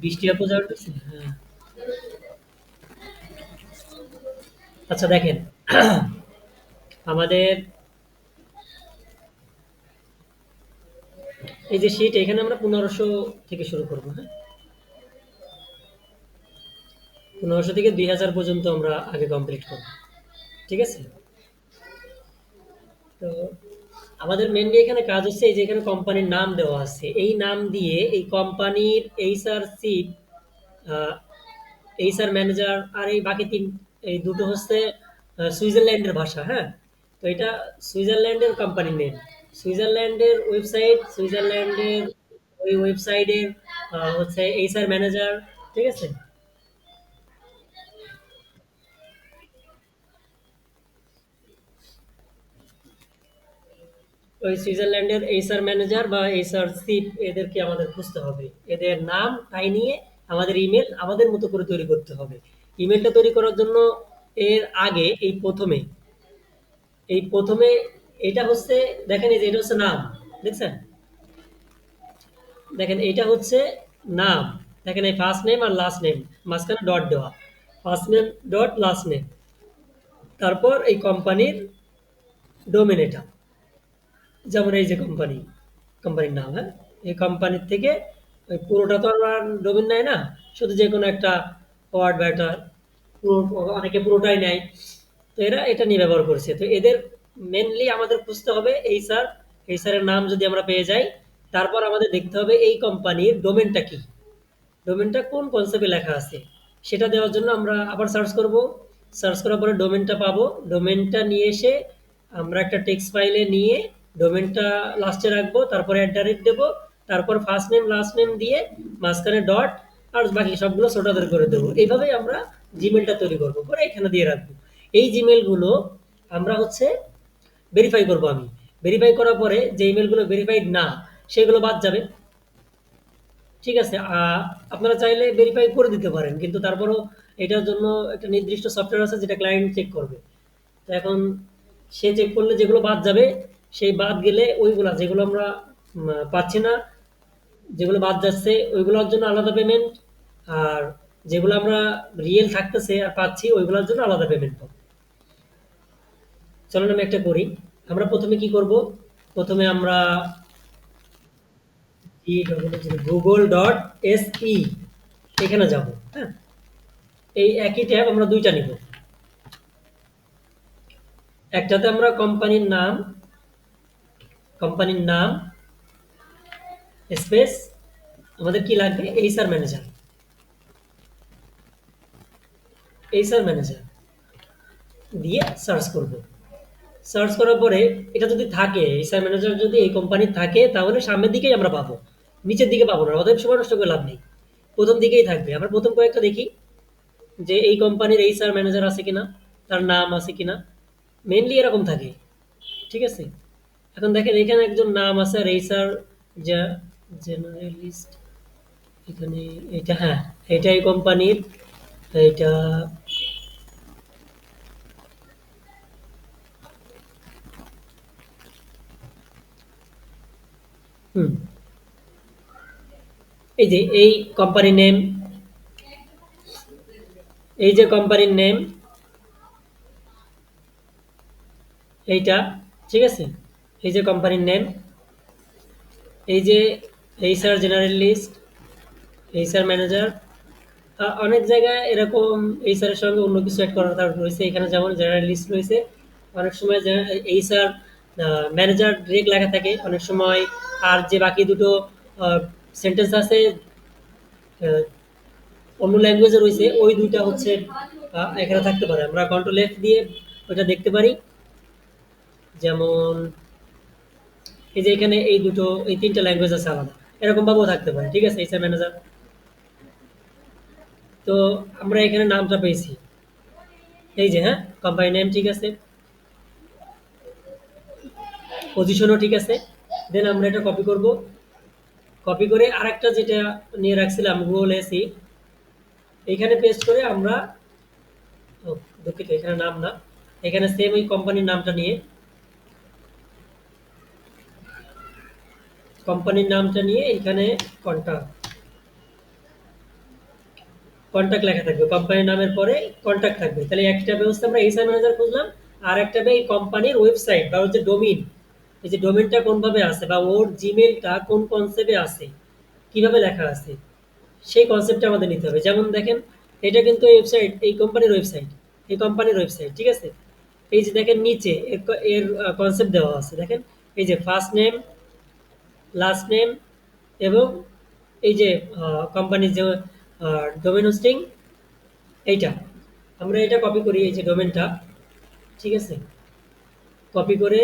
বৃষ্টি আপু যাওয়ার হচ্ছে? হ্যাঁ। আচ্ছা দেখেন, আমাদের এই যে শীট এখানে আমরা 1500 থেকে শুরু করব, হ্যাঁ? 1500 থেকে 2000 পর্যন্ত আমরা আগে কমপ্লিট করব। ঠিক আছে? তো আমাদের মেইনলি এখানে কাজ হচ্ছে এই যে এখানে কোম্পানির নাম দেওয়া আছে। এই নাম দিয়ে এই কোম্পানির এইচআর চিফ, এইচআর ম্যানেজার আর এই বাকি এই দুটো হচ্ছে সুইজারল্যান্ডের ভাষা, হ্যাঁ? তো এটা সুইজারল্যান্ডের কোম্পানির নেম। সুইজারল্যান্ডের ওয়েবসাইট, সুইজারল্যান্ডের ওই ওয়েবসাইটের হচ্ছে এইচআর ম্যানেজার, ঠিক আছে? ওই সুইজারল্যান্ডের এইচআর ম্যানেজার বা এইচআর চিফ এদেরকে আমাদের খুঁজতে হবে। এদের নাম তাই নিয়ে আমাদের ইমেল আমাদের মতো করে তৈরি করতে হবে। ইমেলটা তৈরি করার জন্য এর আগে এই প্রথমে এটা হচ্ছে, দেখেন এই যে এটা হচ্ছে নাম, দেখছেন? দেখেন এইটা হচ্ছে নাম। দেখেন এই ফার্স্ট নেম আর লাস্ট নেম, মাঝখানে ডট দেওয়া। First name dot last name, তারপর এই কোম্পানির ডোমেন এটা। যেমন এই যে কোম্পানির নাম, হ্যাঁ? এই কোম্পানির থেকে ওই পুরোটা তো আর ডোমেন নেয় না, শুধু যে কোনো একটা ওয়ার্ড বা একটা পুরো, অনেকে পুরোটাই নেয়। তো এরা এটা নিয়ে ব্যবহার করছে। তো এদের মেনলি আমাদের খুঁজতে হবে এই স্যারের নাম যদি আমরা পেয়ে যাই, তারপর আমাদের দেখতে হবে এই কোম্পানির ডোমেনটা কি, ডোমেনটা কোন কনসেপ্টে লেখা আছে। সেটা দেওয়ার জন্য আমরা আবার সার্চ করব। সার্চ করার পরে ডোমেনটা পাবো। ডোমেনটা নিয়ে এসে আমরা একটা টেক্সট ফাইলে নিয়ে ডোমেনটা লাস্টে রাখবো, তারপরে @, দেবো, তারপর ফার্স্ট নেম লাস্ট নেম দিয়ে মাঝখানে ডট, আর বাকি সবগুলো ছোট হাতের করে দেবো। এইভাবেই আমরা জিমেলটা তৈরি করবো, করে এখানে দিয়ে রাখবো। এই জিমেলগুলো আমরা হচ্ছে ভেরিফাই করব আমি। ভেরিফাই করার পরে যে ইমেলগুলো ভেরিফাইড না, সেগুলো বাদ যাবে। ঠিক আছে? আপনারা চাইলে ভেরিফাই করে দিতে পারেন। কিন্তু তারপরেও এটার জন্য একটা নির্দিষ্ট সফটওয়্যার আছে যেটা ক্লায়েন্ট চেক করবে। তো এখন সে চেক করলে যেগুলো বাদ যাবে, সেই বাদ গেলে ওইগুলা যেগুলো আমরা পাচ্ছি না, যেগুলো বাদ যাচ্ছে ওইগুলোর জন্য আলাদা পেমেন্ট, আর যেগুলো আমরা রিয়েল থাকতেছে আর পাচ্ছি ওইগুলোর জন্য আলাদা পেমেন্ট পাবো। চলুন আমি একটা করি। আমরা প্রথমে কি করব? প্রথমে আমরা google.se এখানে যাব, হ্যাঁ? এই একই ট্যাব আমরা দুইটা নিব। একটাতে আমরা কোম্পানির নাম স্পেস আমাদের কি লাগবে, এইচআর ম্যানেজার দিয়ে সার্চ করব। সার্চ করার পরে এটা যদি থাকে, এইচআর ম্যানেজার যদি এই কোম্পানির থাকে, তাহলে সামনের দিকেই আমরা পাবো, নিচের দিকে পাবো না। অতএব সময় নষ্ট করে লাভ নেই, প্রথম দিকেই থাকবে। আমরা প্রথম কয়েকটা দেখি যে এই কোম্পানির এইচআর ম্যানেজার আছে কিনা, তার নাম আছে কিনা। মেনলি এরকম থাকে। ঠিক আছে? এখন দেখেন এখানে একজন নাম আছে আর এইচআর যা জেনারেলিস্ট, এখানে এটা, হ্যাঁ, এটাই কোম্পানির, এটা। হুম, এই যে এই কোম্পানির নেম, এই যে কোম্পানির নেম এইটা, ঠিক আছে? এই যে কোম্পানির নেম, এই যে এইচআর জেনারেলিস্ট, এইচআর ম্যানেজার। অনেক জায়গায় এরকম এইচআর এর সঙ্গে অন্য কিছু অ্যাড করা রয়েছে। এখানে যেমন জেনারেলিস্ট রয়েছে, অনেক সময় এইচআর ম্যানেজার ডিরেক্ট লেখা থাকে, অনেক সময় আর যে বাকি দুটো সেন্টেন্স আছে আহ, অন্য ল্যাঙ্গুয়েজে রয়েছে, ওই দুইটা হচ্ছে এখানে থাকতে পারে। আমরা কন্ট্রোল এফ দিয়ে ওইটা দেখতে পারি। যেমন এই যে এখানে এই তিনটা ল্যাঙ্গুয়েজ আছে আলাদা, এরকম ভাবেও থাকতে পারে। ঠিক আছে? HR manager. তো আমরা এখানে নামটা পেয়েছি, এই যে, হ্যাঁ, কোম্পানি নেম ঠিক আছে, পজিশনও ঠিক আছে। দেন আমরা এটা কপি করব। কপি করে আরেকটা যেটা নিয়ে রাখছিলাম গুগল এসি, এখানে পেস্ট করে আমরা, ও, দুঃখিত, এখানে নাম না, এখানে সেম ওই কোম্পানির নামটা নিয়ে, এখানে কন্টাক্ট, কন্ট্যাক্ট লেখা থাকবে, কোম্পানির নামের পরে কন্ট্যাক্ট থাকবে। তাহলে একটা ব্যবস্থা আমরা এইচআর ম্যানেজার খুঁজলাম, আর একটা এই কোম্পানির ওয়েবসাইট বা হচ্ছে ডোমিন, এই যে ডোমেনটা কোনভাবে আছে বা ওর জিমেলটা কোন কনসেপ্টে আছে, কিভাবে লেখা আছে, সেই কনসেপ্টটা আমাদের নিতে হবে। যেমন দেখেন, এটা কিন্তু ওয়েবসাইট, এই কোম্পানির ওয়েবসাইট, এই কোম্পানির ওয়েবসাইট, ঠিক আছে? এই যে দেখেন নিচে এর কনসেপ্ট দেওয়া আছে, দেখেন এই যে ফার্স্ট নেম, লাস্ট নেম, এবং এই যে কোম্পানির যে ডোমেন হোস্টিং, এইটা আমরা এটা কপি করি, এই যে ডোমেনটা, ঠিক আছে? কপি করে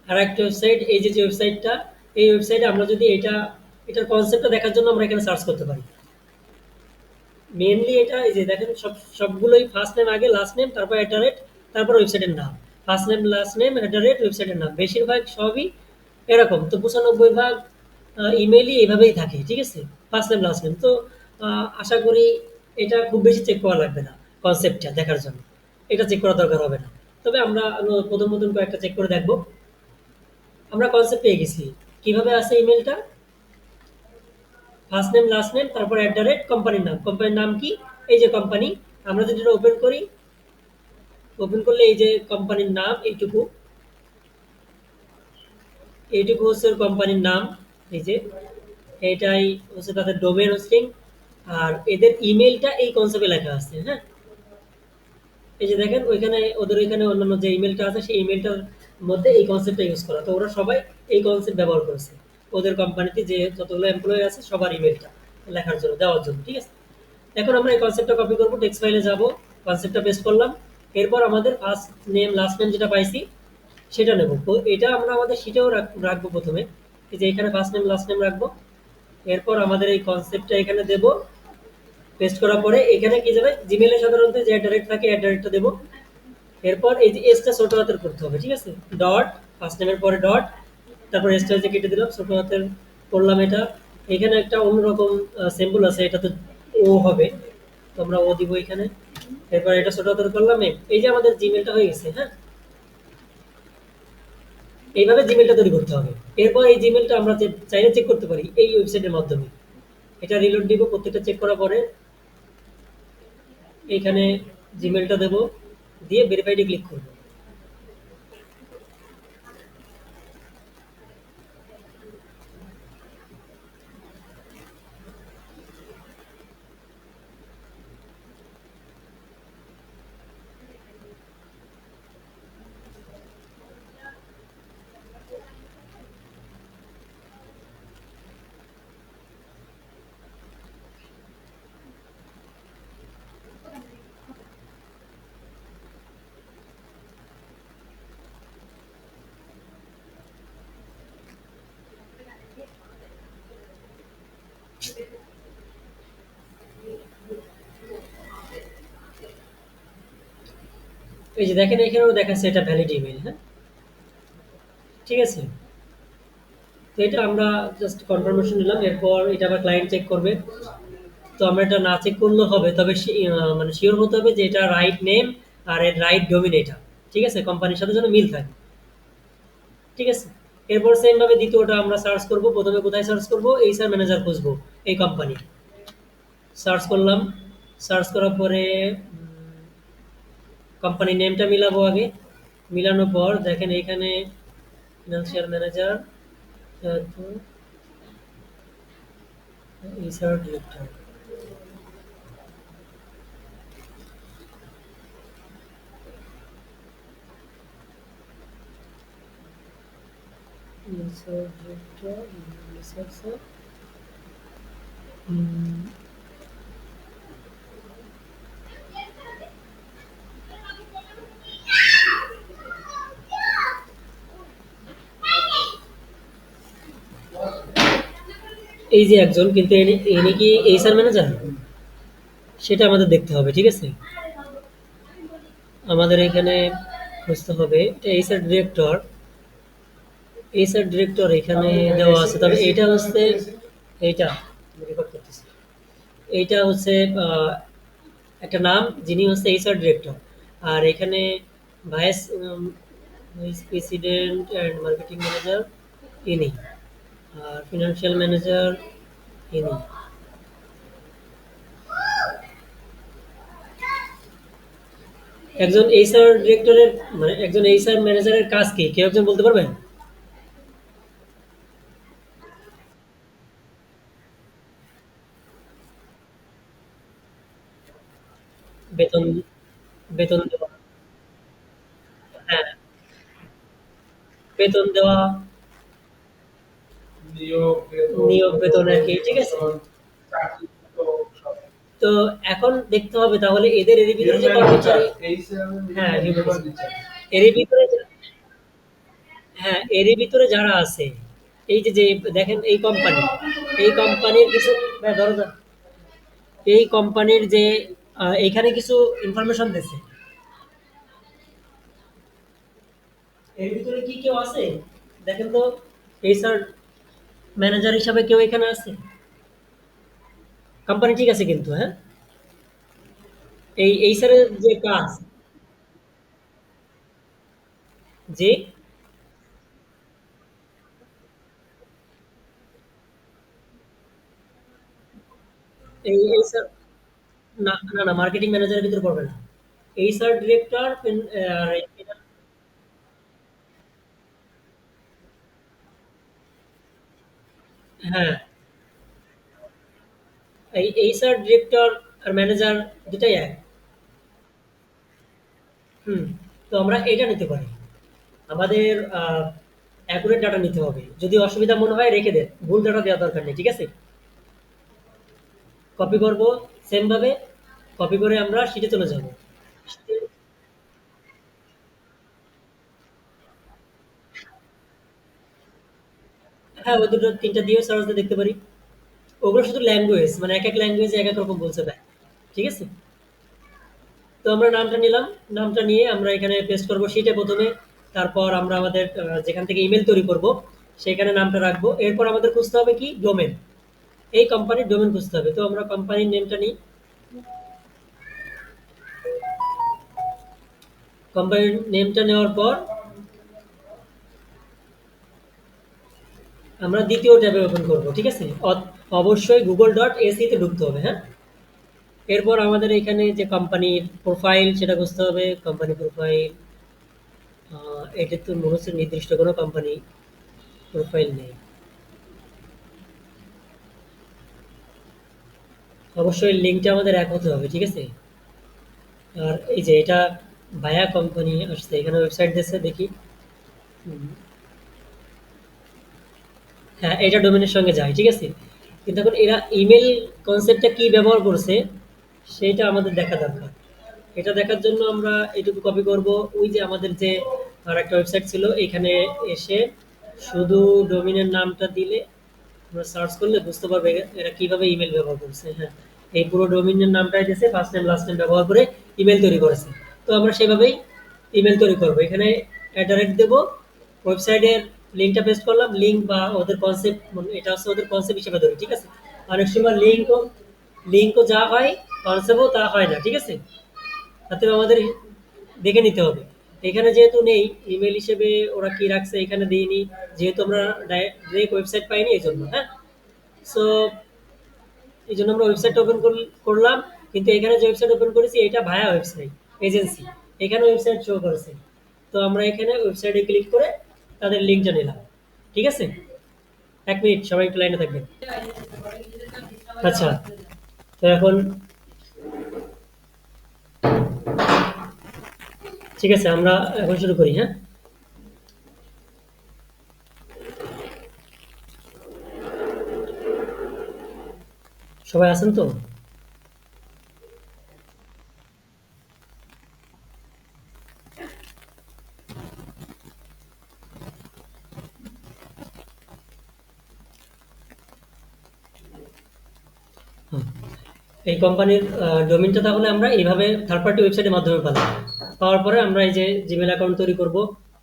আর একটা ওয়েবসাইট, এই যে ওয়েবসাইটটা, এই ওয়েবসাইটে আমরা যদি এটার কনসেপ্টটা দেখার জন্য আমরা এখানে সার্চ করতে পারি। মেইনলি এটা এই যে দেখেন সবগুলোই ফার্স্ট নেম আগে, লাস্ট নেম, তারপর এট দ্য রেট, তারপর ওয়েবসাইটের নাম। First name, last name, at the rate, ওয়েবসাইটের নাম। বেশিরভাগ সবই এরকম। তো 95 ভাগ ইমেইলই এভাবেই থাকে, ঠিক আছে? First name, last name. তো আশা করি এটা খুব বেশি চেক করা লাগবে না কনসেপ্টটা দেখার জন্য। এটা চেক করার দরকার হবে না। তবে আমরা প্রথম প্রথম কয়েকটা চেক করে দেখবো। আমরা কনসেপ্ট পেয়ে গেছি। কিভাবে আছে ইমেলটা? ফার্স্ট নেম, লাস্ট নেম, তারপর এট দ্য রেট, কোম্পানির নাম। কোম্পানির নাম কি? এই যে কোম্পানি। আমরা যদি এটা ওপেন করি, ওপেন করলে এই যে কোম্পানির নাম, এইটুকু, এইটুকু হচ্ছে কোম্পানির নাম। এই যে এটাই হচ্ছে তাদের ডোমেন হোস্টিং, আর এদের ইমেলটা এই কনসেপ্টে লেখা আছে, হ্যাঁ? এই যে দেখেন ওইখানে, ওদের ওইখানে অন্যান্য যে ইমেলটা আছে সেই ইমেলটার মধ্যে এই কনসেপ্টটা ইউজ করা। তো ওরা সবাই এই কনসেপ্ট ব্যবহার করেছে ওদের কোম্পানিতে যে যতগুলো এমপ্লয়ি আছে সবার ইমেলটা লেখার জন্য, দেওয়ার জন্য, ঠিক আছে? এখন আমরা এই কনসেপ্টটা কপি করবো, টেক্সট ফাইলে যাব, কনসেপ্টটা পেস্ট করলাম। এরপর আমাদের ফার্স্ট নেম, লাস্ট নেম যেটা পাইছি সেটা নেব। তো এটা আমরা আমাদের শিটেও রাখবো প্রথমে। এই যে এখানে ফার্স্ট নেম, লাস্ট নেম রাখবো। এরপর আমাদের এই কনসেপ্টটা এখানে দেব। পেস্ট করার পরে এখানে কি যাবে, জিমেলে সাধারণত যে অ্যাট থাকে অ্যাট দেবো। এরপর এই যে এসটা ছোট হাতের করতে হবে, ঠিক আছে? ডট, ফার্স্ট নেমের পরে ডট, তারপর এসটা যে কেটে দিলাম, ছোট হাতের করলাম এটা। এখানে একটা অন্যরকম সিম্বল আছে, এটা তো ও হবে, তো আমরা ও দিব এখানে। এরপর এটা ছোট হাতের করলাম এম। এই যে আমাদের জিমেলটা হয়ে গেছে, হ্যাঁ? এইভাবে জিমেলটা তৈরি করতে হবে। এরপর এই জিমেলটা আমরা চাইলে চেক করতে পারি এই ওয়েবসাইটের মাধ্যমে। এটা রিলোড দিব, প্রত্যেকটা চেক করার পরে এইখানে জিমেলটা দেব, দিয়ে ভেরিফাইডে ক্লিক করব। এই যে দেখেন এখানেও দেখাচ্ছে এটা ভ্যালিড ইমেল, হ্যাঁ? ঠিক আছে? তো এটা আমরা জাস্ট কনফার্মেশন নিলাম। এরপর এটা আবার ক্লায়েন্ট চেক করবে। তো আমরা এটা না চেক করলেও হবে, তবে মানে শিওর হতে হবে যে এটা রাইট নেম আর এর রাইট ডোমিন এটা, ঠিক আছে? কোম্পানির সাথে যেন মিল থাকে, ঠিক আছে? এরপর সেম ভাবে দ্বিতীয়টা আমরা সার্চ করব। প্রথমে কোথায় সার্চ করব? এইচআর ম্যানেজার খুঁজবো, এই কোম্পানি। সার্চ করলাম। সার্চ করার পরে কোম্পানি নেমটা মিলাবো আগে। মিলানোর পর দেখেন এইখানে financial manager, HR director. HR director, researcher. এই যে একজন, কিন্তু ইনি কি এইচআর ম্যানেজার? সেটা আমাদের দেখতে হবে, ঠিক আছে? আমাদের এখানে খুঁজতে হবে এটা এইচআর ডিরেক্টর। এইচআর ডিরেক্টর এখানে দেওয়া আছে, তবে এটা হচ্ছে, এইটা রেকর্ড করতেছি, এইটা হচ্ছে আহ, একটা নাম, যিনি হচ্ছে এইচআর ডিরেক্টর। আর এখানে vice vice president and marketing manager ইনি। আর ফিনান্সিয়াল ম্যানেজার ইনি। একজন এইচআর ডিরেক্টরের মানে একজন এইচআর ম্যানেজারের কাজ কি কেউ একজন বলতে পারবেন? বেতন বেতন দেওয়া। হ্যাঁ, বেতন দেওয়া, নিয়োগ বেতন আর কি, ঠিক আছে। তো এখন দেখতে হবে তাহলে এদের ভিতরে যে কর্মচারী। হ্যাঁ, এরই ভিতরে হ্যাঁ, এরই ভিতরে যারা আছে, এই যে দেখেন এই কোম্পানির কিছু, হ্যাঁ, ধরো ধরো। এই কোম্পানির যে এইখানে কিছু ইনফরমেশন দিছে, এর ভিতরে কি কেউ আছে? দেখেন তো, এইচআর ম্যানেজার হিসাবে কেউ এখানে আছে? কোম্পানি ঠিক আছে কিন্তু, হ্যাঁ, এই এইচআর এর যে কাজ, যে এই এইচআর, না না না, মার্কেটিং ম্যানেজারের ভিতরে পড়বে না। এইচআর ডিরেক্টর, হ্যাঁ, এই এইচআর ডিরেক্টর আর ম্যানেজার দুটাই এক। হুম। তো আমরা এটা নিতে পারি। আমাদের অ্যাকুরেট ডাটা নিতে হবে। যদি অসুবিধা মনে হয় রেখে দেন, ভুল ডাটা দেওয়ার দরকার নেই, ঠিক আছে। কপি করব সেম ভাবে, কপি করে আমরা শিটে চলে যাব। হ্যাঁ, ওই দুটো তিনটা দিয়েও সার্চ দিয়ে দেখতে পারি। ওগুলো শুধু ল্যাঙ্গুয়েজ, মানে এক এক ল্যাঙ্গুয়েজে এক এক রকম বলছে ভাই, ঠিক আছে। তো আমরা নামটা নিলাম, নামটা নিয়ে আমরা এখানে পেস্ট করব শিটে প্রথমে। তারপর আমরা আমাদের যেখান থেকে ইমেল তৈরি করব সেখানে নামটা রাখবো। এরপর আমাদের খুঁজতে হবে কি ডোমেন, এই কোম্পানির ডোমেন খুঁজতে হবে। তো আমরা কোম্পানির নেমটা নিই। কোম্পানির নেমটা নেওয়ার পর আমরা দ্বিতীয় ট্যাবে ওপেন করব, ঠিক আছে। অবশ্যই গুগল ডট এসি তে ঢুকতে হবে, হ্যাঁ। এরপর আমাদের এখানে যে কোম্পানির প্রোফাইল সেটা খুঁজতে হবে, কোম্পানি প্রোফাইল। এটা তো মনে হচ্ছে নির্দিষ্ট কোনো কোম্পানি প্রোফাইল নেই। অবশ্যই লিঙ্কটা আমাদের এক হতে হবে, ঠিক আছে। আর এই যে এটা ভায়া কোম্পানি আসছে, এখানে ওয়েবসাইট দিচ্ছে দেখি। হুম, হ্যাঁ, এটা ডোমেনের সঙ্গে যায়, ঠিক আছে। কিন্তু এখন এরা ইমেল কনসেপ্টটা কি ব্যবহার করছে সেটা আমাদের দেখা দরকার। এটা দেখার জন্য আমরা এটুকু কপি করব। ওই যে আমাদের যে আর একটা ওয়েবসাইট ছিল, এখানে এসে শুধু ডোমিনের নামটা দিলে আমরা সার্চ করলে বুঝতে পারবে এরা কিভাবে ইমেল ব্যবহার করছে। হ্যাঁ, এই পুরো ডোমিনের নামটাই দিয়েছে, ফার্স্ট নেম লাস্ট নেম ব্যবহার করে ইমেল তৈরি করেছে। তো আমরা সেভাবেই ইমেল তৈরি করব। এখানে অ্যাট দেবো, ওয়েবসাইটের লিঙ্কটা পেস্ট করলাম, লিঙ্ক বা ওদের কনসেপ্ট, এটা হচ্ছে ওদের কনসেপ্ট হিসেবে ধরি, ঠিক আছে। অনেক সময় লিঙ্কও যা হয়, কনসেপ্টও তা হয় না, ঠিক আছে। তাতে আমাদের দেখে নিতে হবে। এখানে যেহেতু নেই ইমেল হিসেবে, ওরা কি রাখছে এখানে দিইনি, যেহেতু আমরা ডাইরেক্ট ওয়েবসাইট পাইনি এই জন্য, হ্যাঁ। সো এই জন্য আমরা ওয়েবসাইট ওপেন করলাম। কিন্তু এখানে যে ওয়েবসাইট ওপেন করেছি এটা ভায়া ওয়েবসাইট, এজেন্সি, এখানে ওয়েবসাইট শো করেছে। তো আমরা এখানে ওয়েবসাইটে ক্লিক করে তাদের লিঙ্কটা নিলাম, ঠিক আছে। 1 মিনিট, সবাই একটু লাইনে থাকবেন। আচ্ছা, তো এখন ঠিক আছে, আমরা এখন শুরু করি, হ্যাঁ। সবাই আছেন তো? হুম। এই কোম্পানির ডোমেইনটা তাহলে আমরা এইভাবে থার্ড পার্টি ওয়েবসাইটের মাধ্যমে পেলাম। পাওয়ার পরে আমরা এই যে জিমেল অ্যাকাউন্ট তৈরি করব।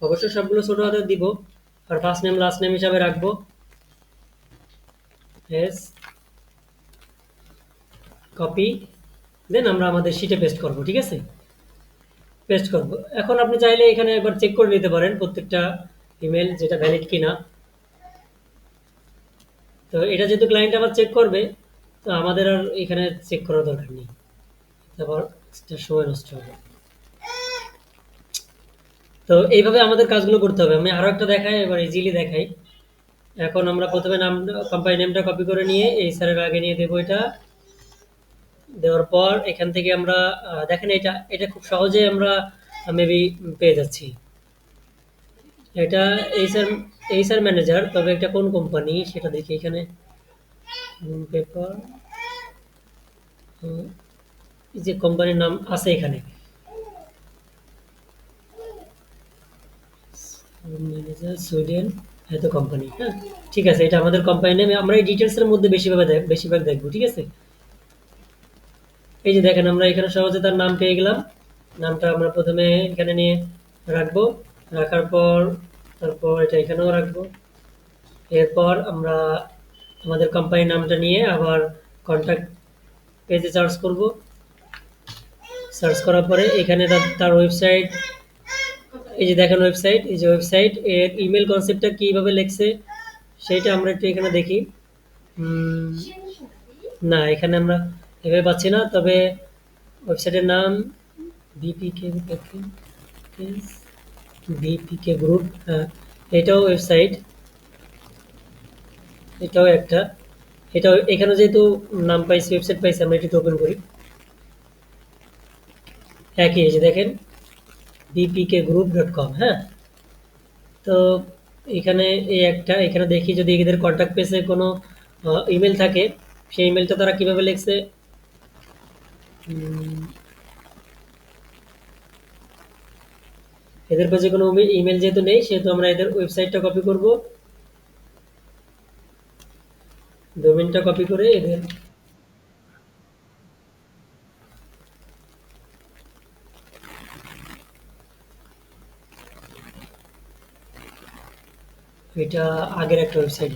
অবশ্যই সবগুলো ছোট হাতে দিব। আর ফার্স্ট নেম লাস্ট নেম হিসাবে রাখবো এস, কপি, দেন আমরা আমাদের শিটে পেস্ট করব, ঠিক আছে। পেস্ট করব। এখন আপনি চাইলে এখানে একবার চেক করে নিতে পারেন প্রত্যেকটা ইমেল যেটা ভ্যালিড কিনা। তো এটা যেহেতু ক্লায়েন্ট আবার চেক করবে, তো আমাদের আর এখানে চেক করার দরকার নেই। তারপর সময় নষ্ট হবে। তো এইভাবে আমাদের কাজগুলো করতে হবে। আমি আরো একটা দেখাই, এবার ইজিলি দেখাই। এখন আমরা প্রথমে নাম, কোম্পানি নেমটা কপি করে নিয়ে এই স্যারের আগে নিয়ে দেবো এটা। দেওয়ার পর এখান থেকে আমরা দেখেন এটা এটা খুব সহজে আমরা মেবি পেয়ে যাচ্ছি। এটা এইচআর এইচআর ম্যানেজার, তবে এটা কোন কোম্পানি সেটা দেখি এখানে। পেপার, এই যে কোম্পানির নাম আছে এখানে, ম্যানেজার সুইডেন, এত কোম্পানি, হ্যাঁ ঠিক আছে, এটা আমাদের কোম্পানি নেম। আমরা এই ডিটেলস এর মধ্যে বেশিরভাগ দেখবো, ঠিক আছে। এই যে দেখেন আমরা এখানে সহজে তার নাম পেয়ে গেলাম। নামটা আমরা প্রথমে এখানে নিয়ে রাখবো। রাখার পর তারপর এটা এখানেও রাখবো। এরপর আমরা আমাদের কোম্পানির নামটা নিয়ে আবার কন্ট্যাক্ট পেজে সার্চ করব। সার্চ করার পরে এখানে তার ওয়েবসাইট, এই যে দেখেন ওয়েবসাইট, এই যে ওয়েবসাইট এর ইমেল কনসেপ্টটা কিভাবে লেখছে সেটা আমরা একটু এখানে দেখি। উম, না, এখানে আমরা এভাবে পাচ্ছি না, তবে ওয়েবসাইটের নাম বিপিকে বিপিকে গ্রুপ, হ্যাঁ এটাও ওয়েবসাইট, এটাও একটা, এটাও এখানে যেহেতু নাম পাইছি, ওয়েবসাইট পাইছি, আমরা এটি ওপেন করি। একই, এই যে দেখেন bpkgroup.com, হ্যাঁ। তো এখানে এই একটা, এখানে দেখি যদি এদের কন্ট্যাক্ট পেজে কোনো ইমেল থাকে, সেই ইমেলটা তারা কিভাবে লিখছে। উম, এদের পেজে কোনো ইমেল যেহেতু নেই, সেহেতু আমরা এদের ওয়েবসাইটটা কপি করব, ডোমেনটা কপি করে এদের, এটা আগের একটা ওয়েবসাইট।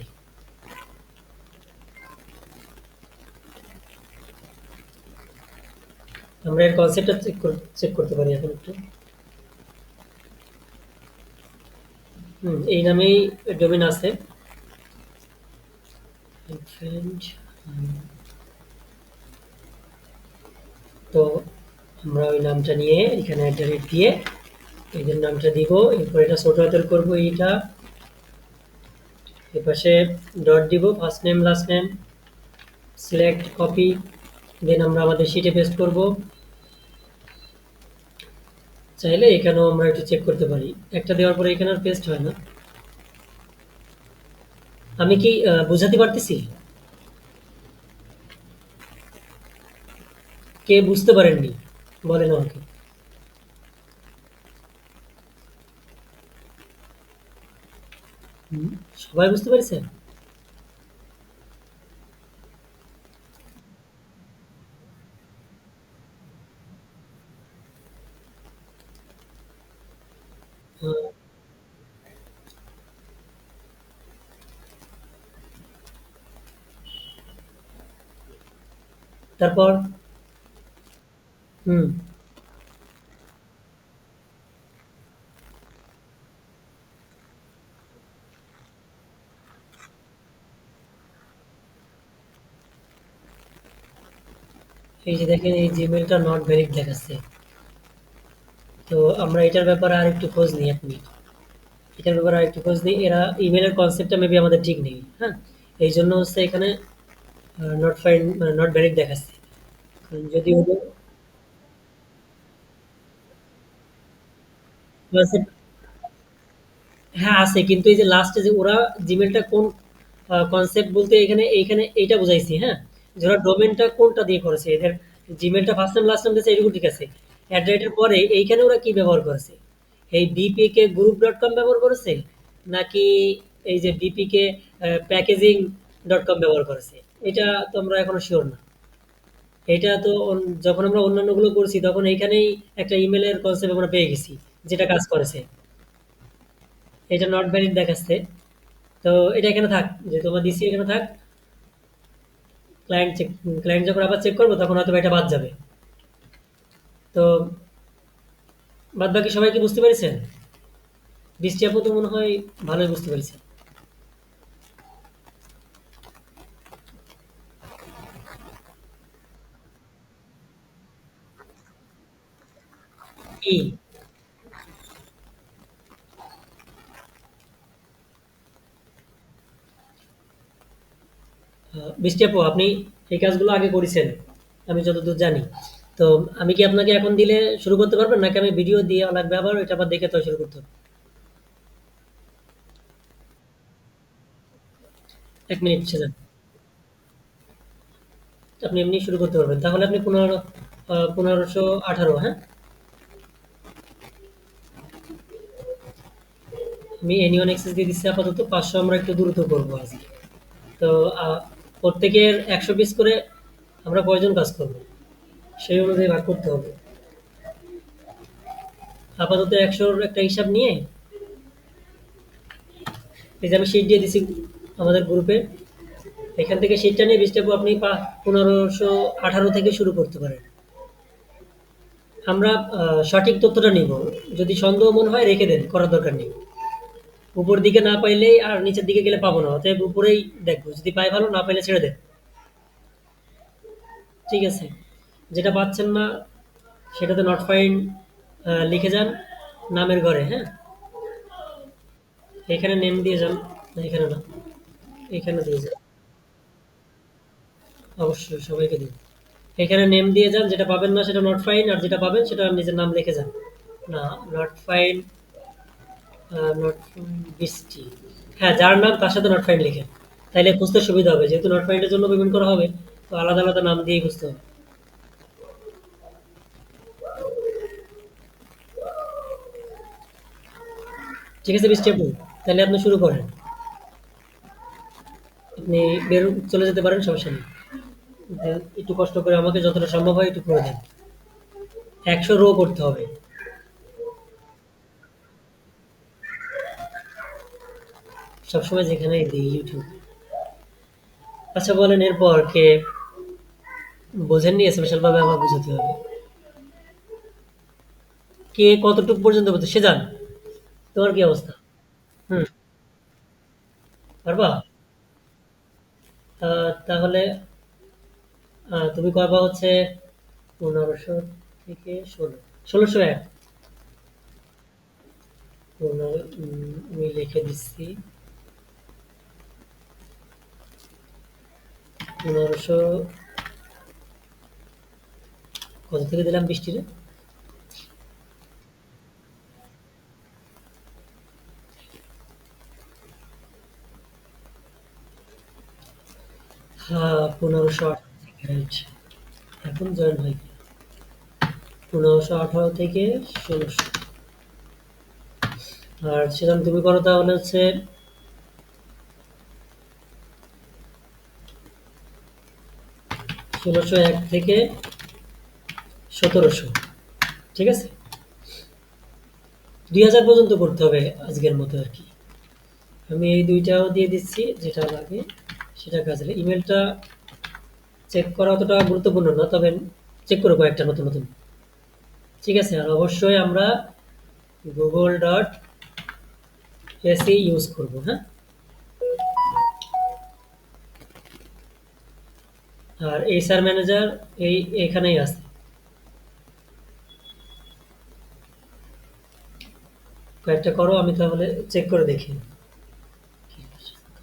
আমরা এর কনসেপ্টটা চেক করতে পারি এখন একটু। এই নামেই ডোমেন আছে, ফ্রেন্ড। তো আমরা ওই নামটা নিয়ে এখানে @ দিয়ে এদের নামটা দিব। এরপর এটা ছোট হাতের করবো, এইটা এপাশে ডট দিব, first name last name, select copy, then আমরা আমাদের শিটে পেস্ট করব। চাইলে এখানেও আমরা একটু চেক করতে পারি, একটা দেওয়ার পরে এখানে আর পেস্ট হয় না। আমি কি বুঝাতে পারতেছি? কে বুঝতে পারেননি বলেন আমাকে। হুম, সবাই বুঝতে পেরেছেন? আহ, তারপর হুম, এই যে দেখেন এই জিমেলটা নট ভ্যালিড দেখাচ্ছে। তো আমরা এটার ব্যাপারে আর একটু খোঁজ নিই আপনি, এটার ব্যাপারে আর একটু খোঁজ নিই। এরা ইমেলের কনসেপ্টটা মেবি আমাদের ঠিক নেই, হ্যাঁ। এই জন্য হচ্ছে এখানে নট ফাইন্ড, মানে নট ভ্যালিড দেখাচ্ছে। কারণ যদি ওদের concept- হ্যাঁ আছে, কিন্তু এই যে লাস্টে যে ওরা জিমেলটা কোন কনসেপ্ট বলতে এখানে এইখানে এইটা বুঝাইছি, হ্যাঁ। যে ওরা ডোমেনটা কোনটা দিয়ে করেছে, এদের জিমেলটা ফার্স্ট নাম লাস্ট নাম দিয়েছে, এটুকু ঠিক আছে। অ্যাট দ্য রেটের পরে এইখানে ওরা কি ব্যবহার করেছে, এই বিপিকে গ্রুপ ডট কম ব্যবহার করেছে, নাকি এই যে বিপিকে প্যাকেজিং ডট কম ব্যবহার করেছে, এটা তো আমরা এখনো শিওর না। এটা তো যখন আমরা অন্যান্যগুলো করছি তখন এইখানেই একটা ইমেলের কনসেপ্ট আমরা পেয়ে গেছি, যেটা কাজ করেছে। এটা নট ভ্যালিড দেখাচ্ছে। তো এটা এখানে থাক, যে তোমার দিছি এখানে থাক। ক্লায়েন্ট চেক, ক্লায়েন্ট যখন আবার চেক করবো তখন হয়তো বা এটা বাদ যাবে। তো বাদ বাকি সবাই কি বুঝতে পেরেছেন? বৃষ্টি আপু তো মনে হয় ভালোই বুঝতে পেরেছেন। কি? বৃষ্টি আপু, আপনি এই কাজগুলো আগে করেছেন, আমি যতদূর জানি। তো আমি কি আপনাকে এখন দিলে শুরু করতে পারবেন, নাকি আমি ভিডিও দিয়ে লাগবে আবার ওইটা আবার দেখে তো শুরু করতে হবে? 1 মিনিট ছিলেন, আপনি এমনি শুরু করতে পারবেন। তাহলে আপনি 1518, হ্যাঁ? আমি এনিওন এক্সেস দিয়ে দিচ্ছি আপাতত 500, আমরা একটু দ্রুত করবো আজকে। তো প্রত্যেকের 100 পিস করে আমরা কয়জন কাজ করব সেই অনুযায়ী ভাগ করতে হবে। আপাতত 100-র একটা হিসাব নিয়ে, এই যে আমি শিট দিয়ে দিছি আমাদের গ্রুপে, এখান থেকে শিটটা নিয়ে বৃষ্টি আপনি 1518 থেকে শুরু করতে পারেন। আমরা সঠিক তথ্যটা নিব। যদি সন্দেহ মনে হয় রেখে দেন, করার দরকার নেই। উপর দিকে না পাইলেই আর নিচের দিকে গেলে পাবো না, অতএব উপরেই দেখবো, যদি পাই ভালো, না পাইলে ছেড়ে দেন। ঠিক আছে? যেটা পাচ্ছেন না সেটাতে নট ফাইন্ড লিখে যান নামের ঘরে, হ্যাঁ? এখানে নেম দিয়ে যান। না, এখানে না, এখানে দিয়ে যান। অবশ্যই সবাইকে দিন। এখানে নেম দিয়ে যান, যেটা পাবেন না সেটা নট ফাইন, আর যেটা পাবেন সেটা নিজের নাম লিখে যান। না, নট ফাইন, নট ফাইন বৃষ্টি। হ্যাঁ, যার নাম তার সাথে নট ফাইন লিখেন। তাইলে খুঁজতে সুবিধা হবে, যেহেতু নট ফাইন্ডের জন্য পেমেন্ট করা হবে, তো আলাদা আলাদা নাম দিয়েই খুঁজতে হবে। ঠিক আছে বৃষ্টি আপু, তাহলে আপনি শুরু করেন। আপনি বের চলে যেতে পারেন, সমস্যা নেই। একটু কষ্ট করে আমাকে যতটা সম্ভব হয় একটু করে দেন। 100 রো করতে হবে। সবসময় যেখানে দিই ইউটিউব। আচ্ছা বলেন, এরপর কে বোঝেননি, স্পেশাল ভাবে আমার বুঝাতে হবে। কে কতটুকু পর্যন্ত বলতে সে যান। তোমার কি অবস্থা? হুম, পারবা? তাহলে তুমি কয়বা হচ্ছে 1500 থেকে 1601। আমি লিখে দিচ্ছি 1500। কত থেকে দিলাম বৃষ্টিরে? হ্যাঁ, 1518 থেকে, রাইট। এখন জয়েন হয় 1518 থেকে 1600। আর সেখানে তুমি করো তাহলে হচ্ছে 1601 থেকে 1700। ঠিক আছে? 2000 পর্যন্ত করতে হবে আজকের মতো আর কি। আমি এই দুইটাও দিয়ে দিচ্ছি, যেটা লাগে সেটা কাজে লাগে। ইমেলটা চেক করা অতটা গুরুত্বপূর্ণ না, তবে চেক করবো একটা নতুন নতুন। ঠিক আছে? আর অবশ্যই আমরা google.ac ইউজ করব, হ্যাঁ? আর এইচআর ম্যানেজার এই এখানেই আছে। কয়েকটা করো, আমি তাহলে চেক করে দেখি।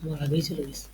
আমার আগেই চলে গেছে।